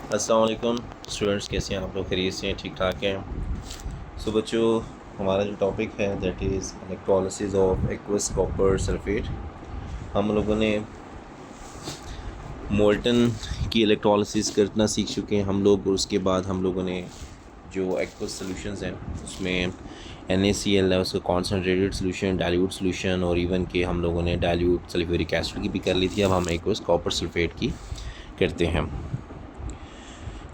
अस्सलाम वालेकुम स्टूडेंट्स, कैसे हैं आप लोग? खैरियत से हैं? ठीक ठाक हैं? सो बच्चों, हमारा जो टॉपिक है that is electrolysis of aqueous copper sulphate. हम लोगों ने मोल्टन की इलेक्ट्रोलिसिस करना सीख चुके हैं हम लोग, और उसके बाद हम लोगों ने जो एक्वस सॉल्यूशंस हैं उसमें NaCl है, उसका कॉन्सनट्रेटेड सोल्यूशन, डाइल्यूट सोल्यूशन, और इवन के हम लोगों ने डाइल्यूट सल्फ्यूरिक एसिड की भी कर ली थी। अब हम एक्वस कॉपर सल्फेट की करते हैं।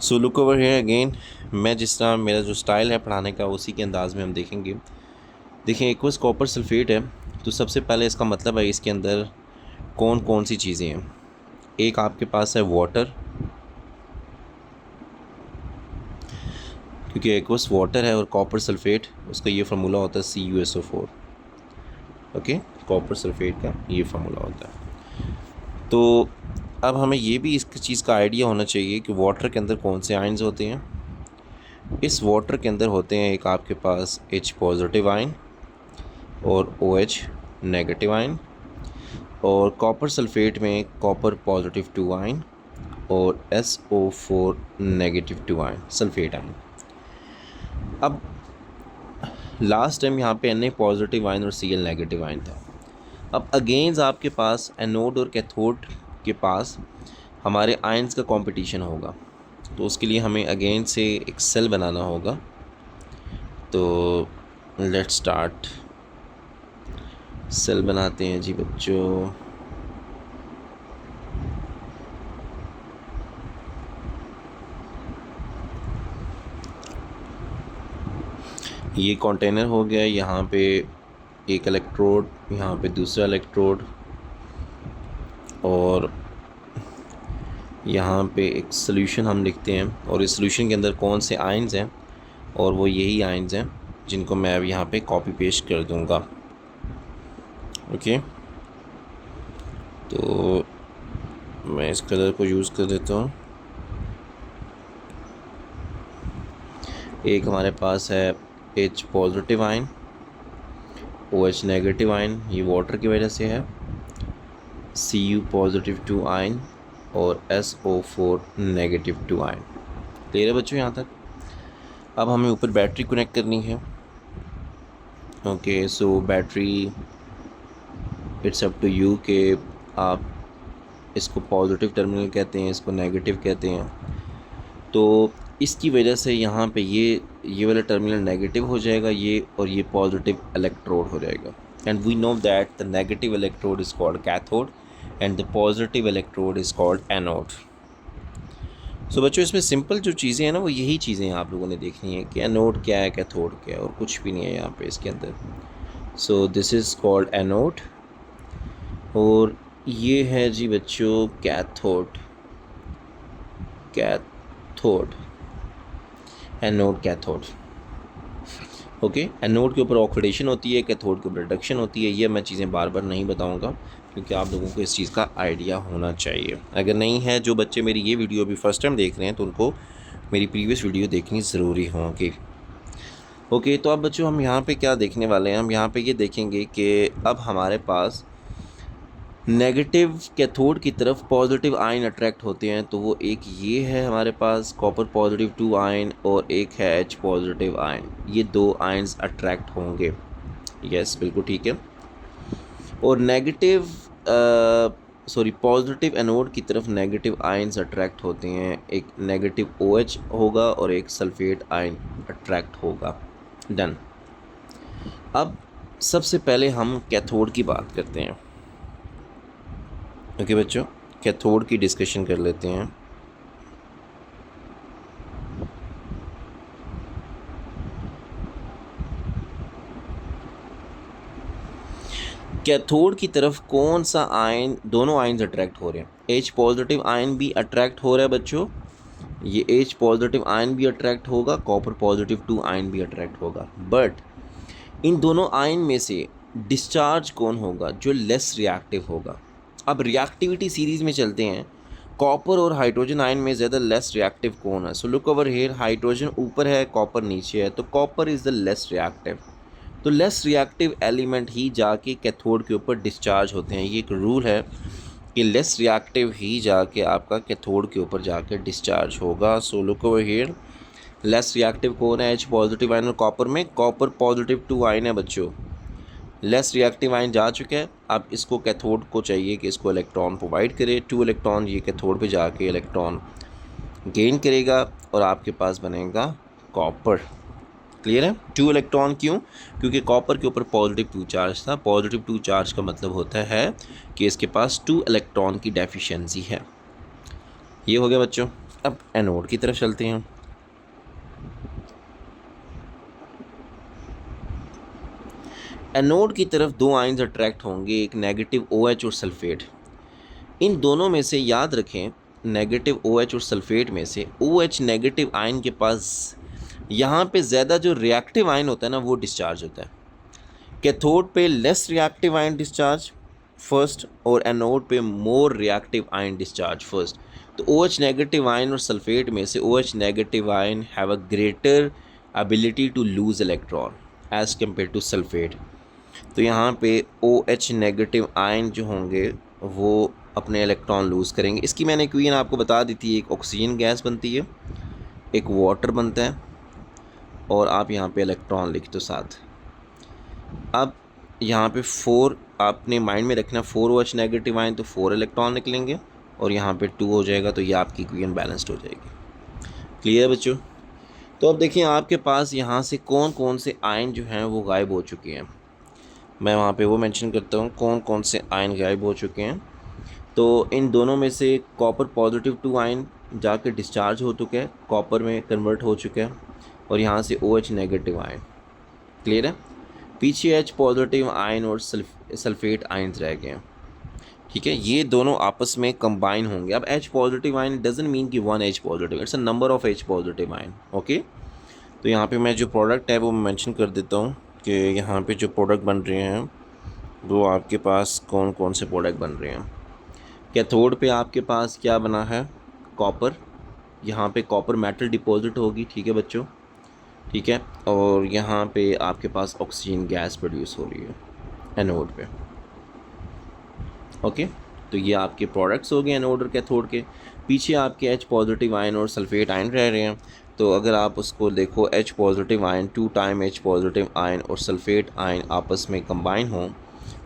So look over here again. मैं जिस तरह मेरा जो स्टाइल है पढ़ाने का उसी के अंदाज़ में हम देखेंगे। देखें, एक्वस कॉपर सल्फेट है तो सबसे पहले इसका मतलब है इसके अंदर कौन कौन सी चीज़ें हैं। एक आपके पास है वाटर, क्योंकि एक्वस वाटर है, और कॉपर सल्फेट उसका ये फार्मूला होता है CuSO4। ओके, कॉपर सल्फेट का ये फार्मूला होता है। तो अब हमें ये भी इस चीज़ का आइडिया होना चाहिए कि वाटर के अंदर कौन से आयन्स होते हैं। इस वाटर के अंदर होते हैं एक आपके पास H पॉजिटिव आयन और OH नेगेटिव आयन, और कॉपर सल्फेट में कॉपर पॉजिटिव 2 आयन और SO4 negative 2 ion sulphate ion. अब लास्ट टाइम यहाँ पे Na पॉजिटिव आयन और Cl नेगेटिव आयन था। अब अगेंस्ट आपके पास एनोड और कैथोड के पास हमारे आयन्स का कंपटीशन होगा, तो उसके लिए हमें अगेन से एक सेल बनाना होगा। तो लेट्स स्टार्ट। सेल बनाते हैं जी बच्चों। ये कंटेनर हो गया, यहाँ पे एक इलेक्ट्रोड, यहाँ पे दूसरा इलेक्ट्रोड, और यहाँ पे एक सॉल्यूशन हम लिखते हैं, और इस सॉल्यूशन के अंदर कौन से आयन्स हैं, और वो यही आयन्स हैं जिनको मैं अब यहाँ पे कॉपी पेस्ट कर दूँगा। ओके, तो मैं इस कलर को यूज़ कर देता हूँ। एक हमारे पास है H positive ion, OH negative ion, ये वाटर की वजह से है, Cu पॉजिटिव 2 आयन और SO4 नेगेटिव 2 आयन। क्लियर है बच्चों यहाँ तक? अब हमें ऊपर बैटरी कनेक्ट करनी है। Okay, so battery it's up to you कि आप इसको पॉजिटिव टर्मिनल कहते हैं, इसको नेगेटिव कहते हैं। तो इसकी वजह से यहाँ पे ये वाला टर्मिनल नेगेटिव हो जाएगा, ये, और ये पॉजिटिव इलेक्ट्रोड हो जाएगा। And we know that the negative electrode is called cathode and the positive electrode is called anode. So बच्चों, इसमें सिंपल जो चीज़ें हैं ना, वो यही चीज़ें हैं आप लोगों ने देखनी है कि एनोड क्या है, कैथोड क्या है, और कुछ भी नहीं है यहाँ पे इसके अंदर। So this is called anode, और ये है जी बच्चों cathode. Cathode, anode, cathode. Okay, anode के ऊपर ऑक्सीडेशन होती है, कैथोड के ऊपर रिडक्शन होती है। ये मैं चीज़ें बार बार नहीं बताऊंगा क्योंकि आप लोगों को इस चीज़ का आइडिया होना चाहिए। अगर नहीं है, जो बच्चे मेरी ये वीडियो अभी फर्स्ट टाइम देख रहे हैं तो उनको मेरी प्रीवियस वीडियो देखनी ज़रूरी होगी। ओके, तो अब बच्चों हम यहाँ पे क्या देखने वाले हैं? हम यहाँ पे ये देखेंगे कि अब हमारे पास नेगेटिव कैथोड की तरफ पॉजिटिव आयन अट्रैक्ट होते हैं। तो वो एक ये है हमारे पास कॉपर पॉजिटिव 2 आयन, और एक है H पॉजिटिव आयन। ये दो आयन्स अट्रैक्ट होंगे। यस, बिल्कुल ठीक है। और नेगेटिव पॉजिटिव एनोड की तरफ नेगेटिव आयन्स अट्रैक्ट होते हैं। एक नेगेटिव OH होगा और एक सल्फेट आयन अट्रैक्ट होगा। डन। अब सबसे पहले हम कैथोड की बात करते हैं। ओके बच्चों, कैथोड की डिस्कशन कर लेते हैं। कैथोड की तरफ कौन सा आयन, दोनों आयन्स अट्रैक्ट हो रहे हैं। H पॉजिटिव आयन भी अट्रैक्ट हो रहा है बच्चों, ये H पॉजिटिव आयन भी अट्रैक्ट होगा, कॉपर पॉजिटिव 2 आयन भी अट्रैक्ट होगा। बट इन दोनों आयन में से डिस्चार्ज कौन होगा? जो लेस रिएक्टिव होगा। अब रिएक्टिविटी सीरीज़ में चलते हैं। कॉपर और हाइड्रोजन आयन में ज़्यादा लेस रिएक्टिव कौन है? So look over here, hydrogen ऊपर है, कॉपर नीचे है, तो copper is the less reactive. तो लेस रिएक्टिव एलिमेंट ही जाके कैथोड के ऊपर डिस्चार्ज होते हैं। ये एक रूल है कि लेस रिएक्टिव ही जाके आपका कैथोड के ऊपर जाके डिस्चार्ज होगा। So look over here, less reactive कौन है? H पॉजिटिव आयन और कॉपर में कॉपर पॉजिटिव 2 आयन है बच्चों। लेस रिएक्टिव आयन जा चुका है, अब इसको कैथोड को चाहिए कि इसको इलेक्ट्रॉन प्रोवाइड करे। 2 इलेक्ट्रॉन ये कैथोड पे जाके इलेक्ट्रॉन गेन करेगा और आपके पास बनेगा कॉपर। क्लियर है? 2 इलेक्ट्रॉन क्यों? क्योंकि कॉपर के ऊपर पॉजिटिव 2 चार्ज था। पॉजिटिव 2 चार्ज का मतलब होता है कि इसके पास 2 इलेक्ट्रॉन की डेफिशिएंसी है। ये हो गया बच्चों। अब एनोड की तरफ चलते हैं। एनोड की तरफ 2 आयन्स अट्रैक्ट होंगे, एक नेगेटिव OH और सल्फेट। इन दोनों में से याद रखें, नेगेटिव OH और सल्फेट में से OH नेगेटिव आयन के पास यहाँ पे ज़्यादा जो रिएक्टिव आयन होता है ना वो डिस्चार्ज होता है। कैथोड पे less reactive ion discharge first और एनोड पे more reactive ion discharge first. तो OH नेगेटिव आयन और सल्फेट में से OH negative ion have a greater ability to lose electron as compare to sulphate. तो यहाँ पे OH नेगेटिव आयन जो होंगे वो अपने इलेक्ट्रॉन लूज़ करेंगे। इसकी मैंने इक्वेशन आपको बता दी थी, एक ऑक्सीजन गैस बनती है, एक वाटर बनता है और आप यहाँ पे इलेक्ट्रॉन लिख दो साथ। अब यहाँ पे 4 आपने माइंड में रखना, 4 OH नेगेटिव आयन तो 4 इलेक्ट्रॉन निकलेंगे और यहाँ पे 2 हो जाएगा, तो ये आपकी इक्वेशन बैलेंस्ड हो जाएगी। क्लियर है बच्चों? तो अब देखिए आपके पास यहाँ से कौन कौन से आयन जो हैं वो गायब हो चुके हैं। मैं वहाँ पे वो मेंशन करता हूँ कौन कौन से आयन गायब हो चुके हैं। तो इन दोनों में से कॉपर पॉजिटिव 2 आयन जाके डिस्चार्ज हो चुका है, कॉपर में कन्वर्ट हो चुका है और यहाँ से OH नेगेटिव आयन। क्लियर है? पीछे H पॉजिटिव आयन और सल्फेट आयन्स रह गए हैं। ठीक है, ये दोनों आपस में कंबाइन होंगे। अब H positive ion doesn't mean कि 1 H positive, it's a number of H positive ion. Okay, तो यहाँ पे मैं जो प्रोडक्ट है वो मेंशन कर देता हूँ कि यहाँ पे जो प्रोडक्ट बन रहे हैं वो आपके पास कौन कौन से प्रोडक्ट बन रहे हैं। कैथोड पे आपके पास क्या बना है? कॉपर, यहाँ पे कॉपर मेटल डिपॉजिट होगी। ठीक है बच्चों? ठीक है, और यहाँ पे आपके पास ऑक्सीजन गैस प्रोड्यूस हो रही है एनोड पे। ओके, तो ये आपके प्रोडक्ट्स हो गए एनोड और कैथोड के। पीछे आपके H पॉजिटिव आयन और सल्फेट आयन रह रहे हैं। तो अगर आप उसको देखो, H positive ion 2 time H positive ion और सल्फेट आयन आपस में कंबाइन हों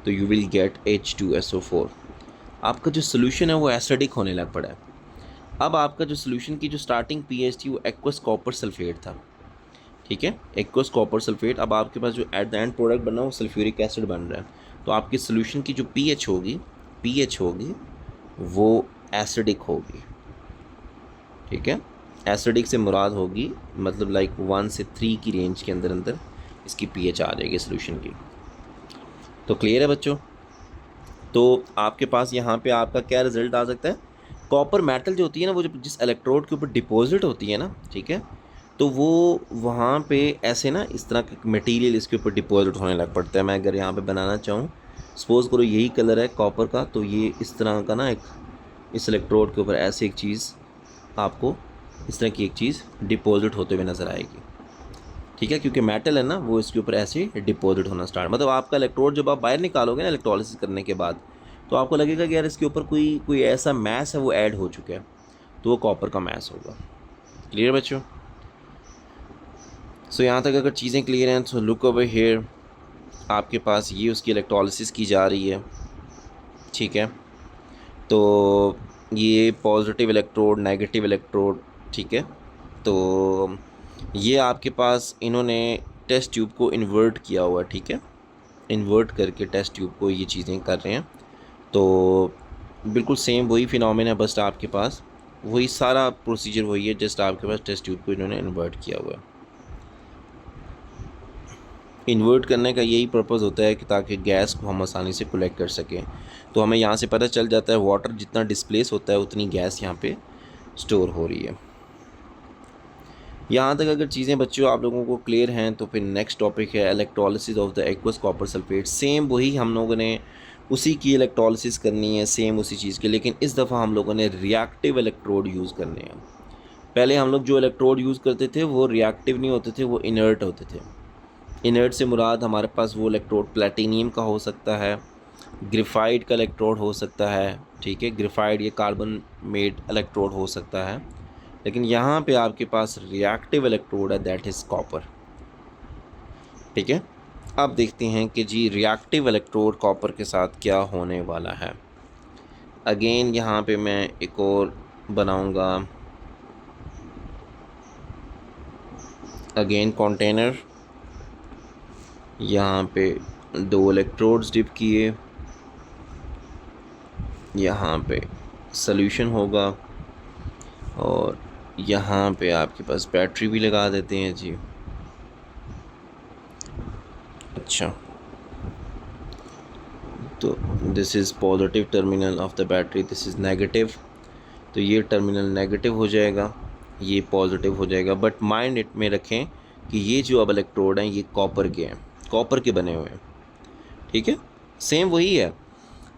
तो यू विल गेट H2SO4। आपका जो सोल्यूशन है वो एसिडिक होने लग पड़ा है। अब आपका जो सोल्यूशन की जो स्टार्टिंग pH थी वो एक्वस कॉपर सल्फेट था। ठीक है, एक्वस कॉपर सल्फेट। अब आपके पास जो एट द एंड प्रोडक्ट बना वो सल्फ्यूरिक एसिड बन रहा है। तो आपकी सोल्यूशन की जो pH होगी वो एसिडिक होगी। ठीक है, एसिडिक से मुराद होगी मतलब लाइक 1 से 3 की रेंज के अंदर अंदर इसकी pH आ जाएगी सोल्यूशन की। तो क्लियर है बच्चों? तो आपके पास यहाँ पे आपका क्या रिज़ल्ट आ सकता है? कॉपर मेटल जो होती है ना, वो जब जिस इलेक्ट्रोड के ऊपर डिपॉजिट होती है ना, ठीक है, तो वो वहाँ पे ऐसे ना इस तरह का मटेरियल इसके ऊपर डिपॉजिट होने लग पड़ता है। मैं अगर यहाँ पे बनाना चाहूँ, सपोज़ करो यही कलर है कॉपर का, तो ये इस तरह का ना एक इस इलेक्ट्रोड के ऊपर ऐसे एक चीज़ आपको इस तरह की एक चीज़ डिपॉजिट होते हुए नज़र आएगी। ठीक है, क्योंकि मेटल है ना वो इसके ऊपर ऐसे डिपॉजिट होना स्टार्ट, मतलब आपका इलेक्ट्रोड जब आप बाहर निकालोगे ना इलेक्ट्रोलिसिस करने के बाद, तो आपको लगेगा कि यार इसके ऊपर कोई ऐसा मैस है वो ऐड हो चुका है, तो वो कॉपर का मैस होगा। क्लियर बच्चों? सो यहाँ तक अगर चीज़ें क्लियर हैं तो लुक ओवर हियर, आपके पास ये उसकी इलेक्ट्रोलिसिस की जा रही है। ठीक है, तो ये पॉजिटिव इलेक्ट्रोड, नेगेटिव इलेक्ट्रोड। ठीक है, तो ये आपके पास इन्होंने टेस्ट ट्यूब को इन्वर्ट किया हुआ है। ठीक है, इन्वर्ट करके टेस्ट ट्यूब को ये चीज़ें कर रहे हैं। तो बिल्कुल सेम वही फिनोमेना है, बस आपके पास वही सारा प्रोसीजर वही है, जस्ट आपके पास टेस्ट ट्यूब को इन्होंने इन्वर्ट किया हुआ है। इन्वर्ट करने का यही पर्पज़ होता है कि ताकि गैस को हम आसानी से कलेक्ट कर सकें। तो हमें यहाँ से पता चल जाता है वाटर जितना डिस्प्लेस होता है उतनी गैस यहाँ पे स्टोर हो रही है। यहाँ तक अगर चीज़ें बच्चों आप लोगों को क्लियर हैं तो फिर नेक्स्ट टॉपिक है electrolysis of the aqueous copper sulphate. Same वही हम लोगों ने उसी की इलेक्ट्रोलिसिस करनी है, सेम उसी चीज़ की, लेकिन इस दफ़ा हम लोगों ने रिएक्टिव इलेक्ट्रोड यूज़ करने हैं। पहले हम लोग जो इलेक्ट्रोड यूज़ करते थे वो रिएक्टिव नहीं होते थे, वो इनर्ट होते थे। इनर्ट से मुराद हमारे पास वो इलेक्ट्रोड प्लेटिनियम का हो सकता है, ग्रेफाइट का इलेक्ट्रोड हो सकता है, ठीक है, ग्रेफाइट ये कार्बन मेड इलेक्ट्रोड हो सकता है, लेकिन यहाँ पे आपके पास रिएक्टिव इलेक्ट्रोड है, दैट इज़ कॉपर, ठीक है। अब देखते हैं कि जी रिएक्टिव इलेक्ट्रोड कॉपर के साथ क्या होने वाला है। अगेन यहाँ पे मैं एक और बनाऊँगा, अगेन कंटेनर, यहाँ पे 2 इलेक्ट्रोड्स डिप किए, यहाँ पे सॉल्यूशन होगा और यहाँ पे आपके पास बैटरी भी लगा देते हैं जी। अच्छा, तो this is positive terminal of the battery, this is negative, तो ये टर्मिनल नेगेटिव हो जाएगा, ये पॉजिटिव हो जाएगा। बट माइंड इट में रखें कि ये जो अब इलेक्ट्रोड हैं ये कॉपर के हैं, कॉपर के बने हुए हैं, ठीक है। सेम वही है,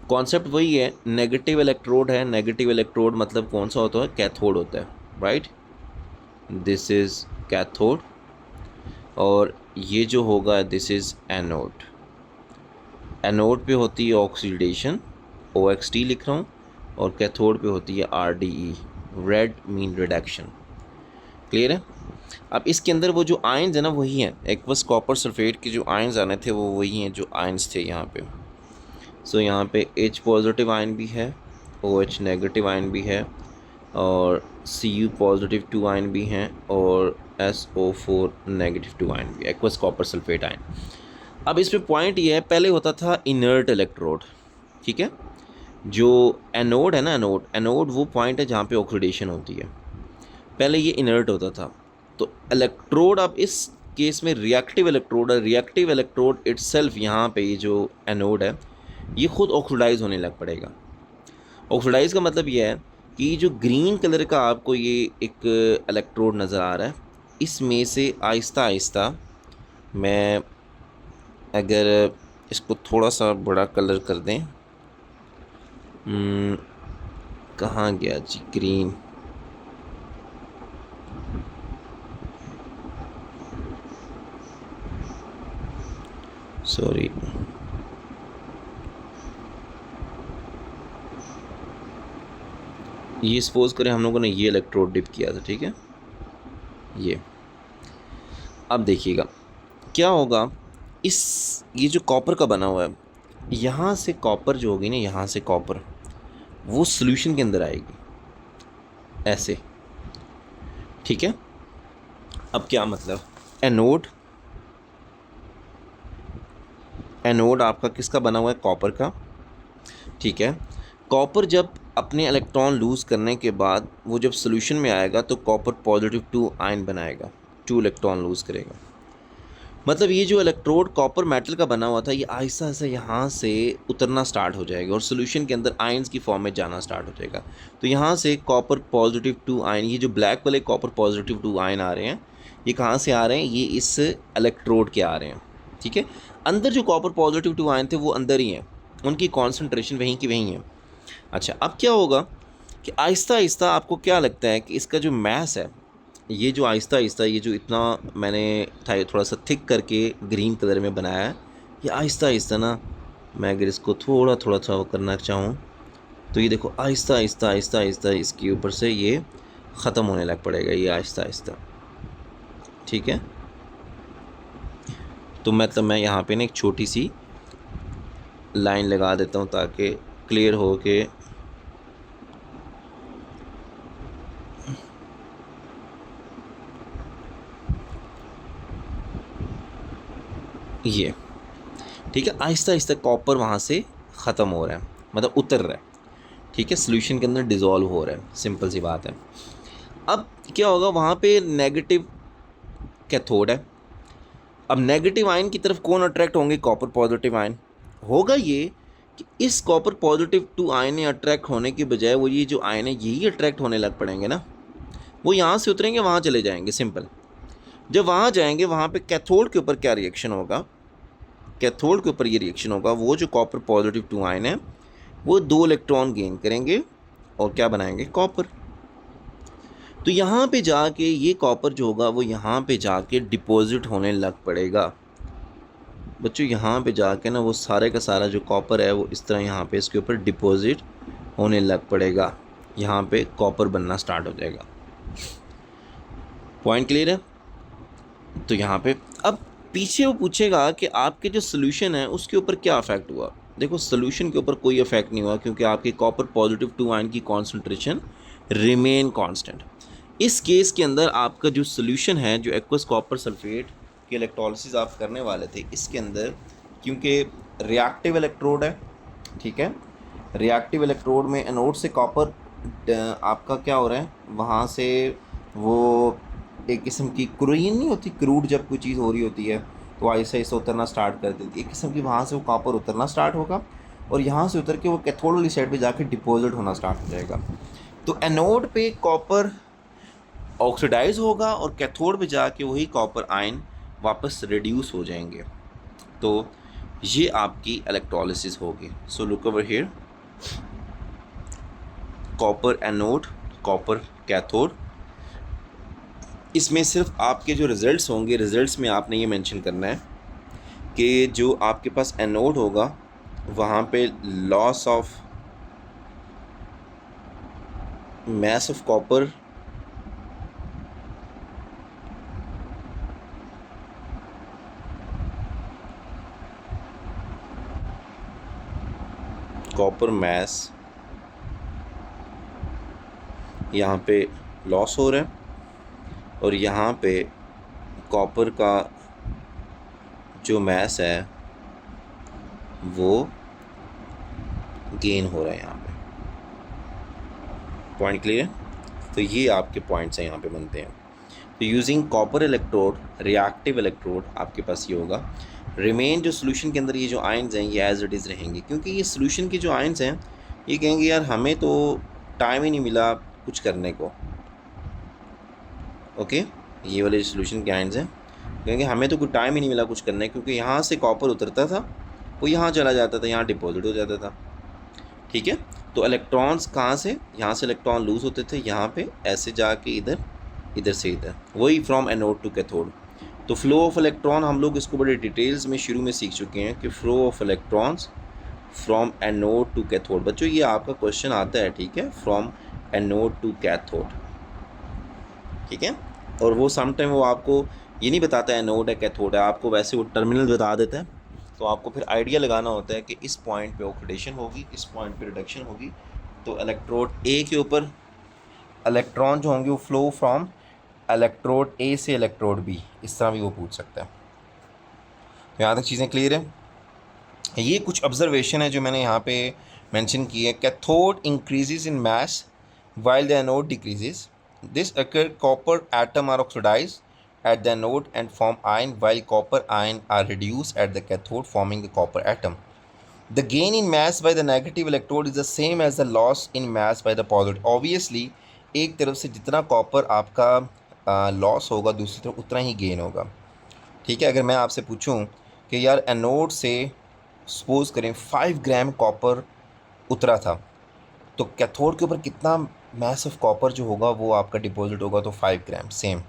कॉन्सेप्ट वही है, नेगेटिव इलेक्ट्रोड है, नेगेटिव इलेक्ट्रोड मतलब कौन सा होता है, कैथोड होता है, राइट, दिस इज़ कैथोड, और ये जो होगा दिस इज़ एनोड। एनोड पे होती है ऑक्सीडेशन, OXT लिख रहा हूँ, और कैथोड पे होती है RDE, red mean reduction. Clear है। अब इसके अंदर वो जो आयन्स है ना वही हैं, एक्वस कॉपर सल्फेट के जो आयन्स आने थे वो वही हैं जो आयन्स थे यहाँ पे। सो यहाँ पे H पॉजिटिव आयन भी है, OH नेगेटिव आयन भी है, और Cu पॉजिटिव 2 आयन भी हैं, और SO4 नेगेटिव 2 आयन भी, एक्वस कॉपर सल्फेट आयन। अब इस पे पॉइंट ये है, पहले होता था इनर्ट इलेक्ट्रोड, ठीक है, जो एनोड है ना, एनोड वो पॉइंट है जहाँ पे ऑक्सीडेशन होती है, पहले ये इनर्ट होता था। तो इलेक्ट्रोड अब इस केस में रिएक्टिव इलेक्ट्रोड है, रिएक्टिव इलेक्ट्रोड इटसेल्फ यहाँ पे ये जो एनोड है ये खुद ऑक्सीडाइज होने लग पड़ेगा। ऑक्सीडाइज का मतलब ये है कि जो ग्रीन कलर का आपको ये एक इलेक्ट्रोड नज़र आ रहा है, इसमें से आहिस्ता आहिस्ता, मैं अगर इसको थोड़ा सा बड़ा कलर कर दें, कहाँ गया जी ग्रीन, सॉरी, ये सपोज करें हम लोगों ने ये इलेक्ट्रोड डिप किया था, ठीक है, ये। अब देखिएगा क्या होगा, ये जो कॉपर का बना हुआ है, यहाँ से कॉपर जो होगी ना, यहाँ से कॉपर वो सॉल्यूशन के अंदर आएगी ऐसे, ठीक है। अब क्या मतलब, एनोड आपका किसका बना हुआ है, कॉपर का, ठीक है। कॉपर जब अपने इलेक्ट्रॉन लूज़ करने के बाद वो जब सॉल्यूशन में आएगा तो कॉपर पॉजिटिव 2 आयन बनाएगा, 2 इलेक्ट्रॉन लूज़ करेगा। मतलब ये जो इलेक्ट्रोड कॉपर मेटल का बना हुआ था ये आहिस्ता आहिस्ता यहाँ से उतरना स्टार्ट हो जाएगा और सॉल्यूशन के अंदर आयंस की फॉर्म में जाना स्टार्ट हो जाएगा। तो यहाँ से कॉपर पॉजिटिव 2 आयन, ये जो ब्लैक वाले कॉपर पॉजिटिव 2 आयन आ रहे हैं, ये कहाँ से आ रहे हैं, ये इस इलेक्ट्रोड के आ रहे हैं, ठीक है। अंदर जो कॉपर पॉजिटिव 2 आयन थे वो अंदर ही हैं, उनकी कॉन्सेंट्रेशन वहीं की वहीं है। अच्छा, अब क्या होगा कि आहिस्ता आहिस्ता आपको क्या लगता है कि इसका जो मैस है, ये जो आहिस्ता आहिस्ता ये जो इतना मैंने थोड़ा सा थिक करके ग्रीन कलर में बनाया है, ये आहिस्ता आहिस्ता ना, मैं अगर इसको थोड़ा थोड़ा सा करना चाहूँ तो ये देखो आहिस्ता आहिस्ता आहिस्ता आहिस्ता इसके ऊपर से ये ख़त्म होने लग पड़ेगा, ये आहिस्ता आहिस्ता, ठीक है। तो मतलब मैं यहाँ पे ना एक छोटी सी लाइन लगा देता हूँ ताकि क्लियर हो के ये, ठीक है, आहिस्ता आहिस्ता कॉपर वहाँ से ख़त्म हो रहा है, मतलब उतर रहा है, ठीक है, सॉल्यूशन के अंदर डिज़ोल्व हो रहा है, सिंपल सी बात है। अब क्या होगा, वहाँ पे नेगेटिव कैथोड है, अब नेगेटिव आयन की तरफ कौन अट्रैक्ट होंगे, कॉपर पॉजिटिव आयन। होगा ये कि इस कॉपर पॉजिटिव 2 आयन अट्रैक्ट होने के बजाय वो ये जो आयन है यही अट्रैक्ट होने लग पड़ेंगे ना, वो यहाँ से उतरेंगे वहाँ चले जाएंगे, सिंपल। जब वहाँ जाएंगे वहाँ पे कैथोड के ऊपर क्या रिएक्शन होगा, कैथोड के ऊपर ये रिएक्शन होगा, वो जो कॉपर पॉजिटिव 2 आयन है वो 2 इलेक्ट्रॉन गेन करेंगे और क्या बनाएंगे, कॉपर। तो यहाँ पे जाके ये कॉपर जो होगा वो यहाँ पे जाके डिपॉजिट होने लग पड़ेगा, बच्चों यहाँ पे जाके ना वो सारे का सारा जो कॉपर है वो इस तरह यहाँ पे इसके ऊपर डिपॉजिट होने लग पड़ेगा, यहाँ पे कॉपर बनना स्टार्ट हो जाएगा। पॉइंट क्लियर है? तो यहाँ पे अब पीछे वो पूछेगा कि आपके जो सोल्यूशन है उसके ऊपर क्या इफेक्ट हुआ। देखो सोल्यूशन के ऊपर कोई इफेक्ट नहीं हुआ क्योंकि आपके कॉपर पॉजिटिव 2 आयन की कॉन्सेंट्रेशन रिमेन कांस्टेंट। इस केस के अंदर आपका जो सोल्यूशन है, जो एक्वस कॉपर सल्फेट की इलेक्ट्रोलिसिस आप करने वाले थे, इसके अंदर क्योंकि रिएक्टिव इलेक्ट्रोड है, ठीक है, रिएक्टिव इलेक्ट्रोड में एनोड से कॉपर आपका क्या हो रहा है, वहाँ से वो एक किस्म की क्लोरीन नहीं होती, क्रूड जब कोई चीज़ हो रही होती है तो ऐसे ऐसे उतरना स्टार्ट कर देती है, एक किस्म की वहाँ से वो कॉपर उतरना स्टार्ट होगा और यहाँ से उतर के वो कैथोड वाली साइड पे जाके डिपॉजिट होना स्टार्ट हो जाएगा। तो एनोड पे कॉपर ऑक्सीडाइज होगा और कैथोड पे जाके वही कॉपर आयन वापस रिड्यूस हो जाएंगे। तो ये आपकी इलेक्ट्रोलिसिस होगी। So look over here, copper anode, copper cathode. इसमें सिर्फ आपके जो रिज़ल्ट्स होंगे, रिज़ल्ट्स में आपने ये मेंशन करना है कि जो आपके पास एनोड होगा वहाँ पे loss of mass of copper mass यहाँ पे लॉस हो रहा है और यहाँ पे कॉपर का जो मैस है वो गेन हो रहा है यहाँ पे। पॉइंट क्लियर है? तो ये आपके पॉइंट्स हैं यहाँ पे बनते हैं। तो using copper electrode, reactive electrode आपके पास ये होगा। रिमेन जो सोल्यूशन के अंदर ये जो आयंस हैं ये एज इट इज़ रहेंगे, क्योंकि ये सोल्यूशन के जो आयंस हैं ये कहेंगे यार हमें तो टाइम ही नहीं मिला कुछ करने को। ओके, ये वाले सोल्यूशन के आयंस हैं कहेंगे हमें तो कोई टाइम ही नहीं मिला कुछ करने, क्योंकि यहाँ से कॉपर उतरता था वो यहाँ चला जाता था, यहाँ डिपॉजिट हो जाता था। ठीक है, तो इलेक्ट्रॉन्स कहाँ से, यहाँ से इलेक्ट्रॉन लूज होते थे यहाँ पे ऐसे जाके इधर, इधर से इधर, वही फ्रॉम एनोड टू कैथोड। तो फ्लो ऑफ इलेक्ट्रॉन हम लोग इसको बड़े डिटेल्स में शुरू में सीख चुके हैं कि flow of electrons from anode to cathode. बच्चों ये आपका क्वेश्चन आता है, ठीक है, फ्रॉम एनोड टू कैथोड, ठीक है। और वो समटाइम वो आपको ये नहीं बताता है एनोड है कैथोड है, आपको वैसे वो टर्मिनल बता देता है। तो आपको फिर आइडिया लगाना होता है कि इस पॉइंट पे ऑक्सीडेशन होगी, इस पॉइंट पे रिडक्शन होगी। तो इलेक्ट्रोड ए के ऊपर इलेक्ट्रॉन जो होंगे वो फ्लो फ्रॉम इलेक्ट्रोड ए से इलेक्ट्रोड बी, इस तरह भी वो पूछ सकता है। तो यहाँ तक चीज़ें क्लियर है? ये कुछ ऑब्जर्वेशन है जो मैंने यहाँ पे मेंशन की है। Cathode increases in mass while the anode decreases. This occur copper atom are oxidized at the anode and form ion, while copper ion are reduced at the cathode forming the copper atom. The gain in mass by the negative electrode is the same as the loss in mass by the positive. Obviously एक तरफ से जितना copper आपका loss होगा दूसरी तरफ उतना ही gain होगा। ठीक है, अगर मैं आपसे पूछूं कि यार एनोड से सपोज करें 5 ग्राम कॉपर उतरा था, तो कैथोड के ऊपर कितना मैस ऑफ कॉपर जो होगा वो आपका डिपॉजिट होगा, तो 5 ग्राम same.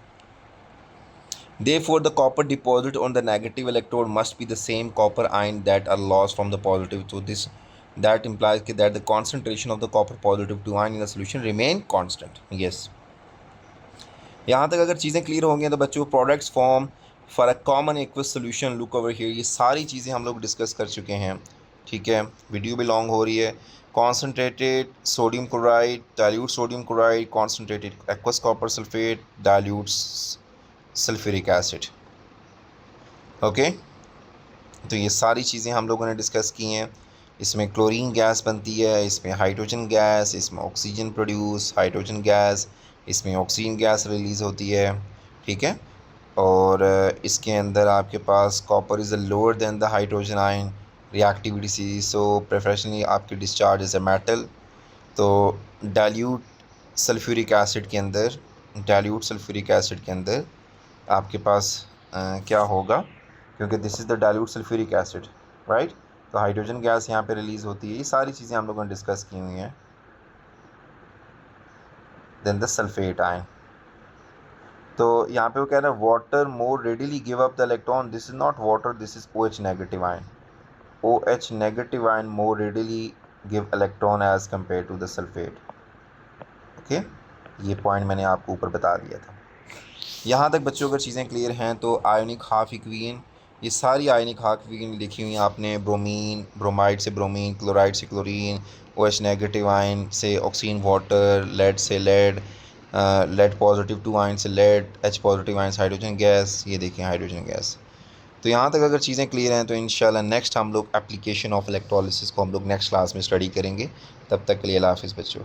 Therefore the copper deposit on the negative electrode must be the same copper ion that are lost from the positive. So this that implies that the concentration of the copper positive 2 ion in the solution remain constant. Yes. यहाँ तक अगर चीज़ें clear होंगी तो बच्चों products form for a common aqueous solution, look over here, ये सारी चीज़ें हम लोग डिस्कस कर चुके हैं। ठीक है, वीडियो भी लॉन्ग हो रही है। Concentrated sodium chloride, dilute sodium chloride, concentrated aqueous copper sulfate, dilute sulphuric acid. Okay, तो ये सारी चीज़ें हम लोगों ने डिस्कस की हैं। इसमें क्लोरीन गैस बनती है, इसमें हाइड्रोजन गैस, इसमें ऑक्सीजन प्रोड्यूस, हाइड्रोजन गैस, इसमें ऑक्सीजन गैस रिलीज़ होती है। ठीक है, और इसके अंदर आपके पास copper is lower than the hydrogen ion reactivity see, so preferentially आपकी डिस्चार्ज इज़ अ मेटल। तो डाइल्यूट सल्फ्यूरिक एसिड के अंदर, डाइल्यूट सल्फ्यूरिक एसिड के अंदर आपके पास क्या होगा, क्योंकि this is the dilute sulphuric acid, right. तो हाइड्रोजन गैस यहाँ पे रिलीज़ होती है। ये सारी चीज़ें हम लोगों ने डिस्कस की हुई हैं। देन द सल्फेट आयन, तो यहाँ पे वो कह रहा है water more readily give up the electron, this is not water, this is OH negative ion. OH negative ion more readily give electron as compare to the sulphate. Okay, ये point मैंने आपको ऊपर बता दिया था। यहाँ तक बच्चों अगर चीज़ें क्लियर हैं तो आयोनिक हाफ इक्वेशन, ये सारी आयोनिक हाफ इक्वेशन लिखी हुई हैं आपने। ब्रोमीन, ब्रोमाइड से ब्रोमीन, क्लोराइड से क्लोरीन, OH नेगेटिव आयन से ऑक्सीजन वाटर, लेड से लेड, लेड पॉजिटिव 2 आयन से लेड, H पॉजिटिव आयन से हाइड्रोजन गैस, ये देखिए हाइड्रोजन गैस। तो यहाँ तक अगर चीज़ें क्लियर हैं तो इंशाल्लाह नेक्स्ट हम लोग एप्लीकेशन ऑफ इलेक्ट्रोलिसिस को हम लोग नेक्स्ट क्लास में स्टडी करेंगे। तब तक के लिए अल्लाह हाफ़िज़ बच्चों।